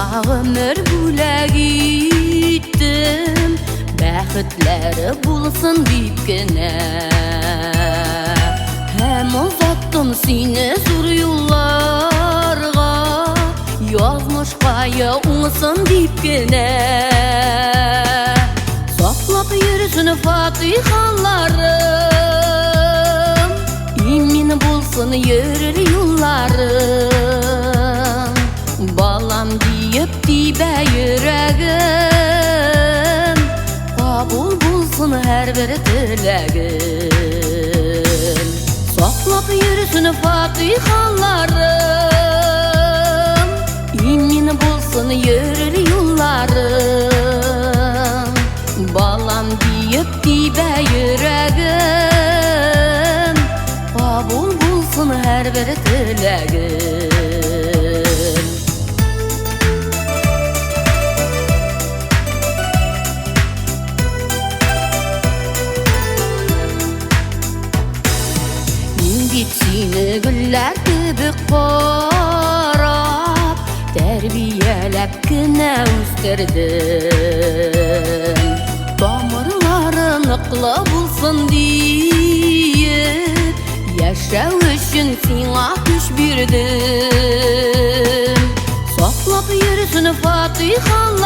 ömür bülek ettim, bäxitleri bulsun deyip gene. Hem uzattım seni zor yollarga, yazmışkaya unusun deyip gene. Saklap yürüsün fatihalarım, imin bulsun yürür yollarım. Balam deyip dibe yüreğim, kabul bulsun her bir dileğim. Saklap yürüsün fatihalarım, imin bulsun yürür yollarım. Balam deyip dibe yüreğim, kabul bulsun her bir dileğim. Seni güller gibi korap, terbiyelep güne üstürdüm. Damarların ıkla bulsun deyip, yaşav üçün sana güç birdim. Saklap yürüsün fatihalar,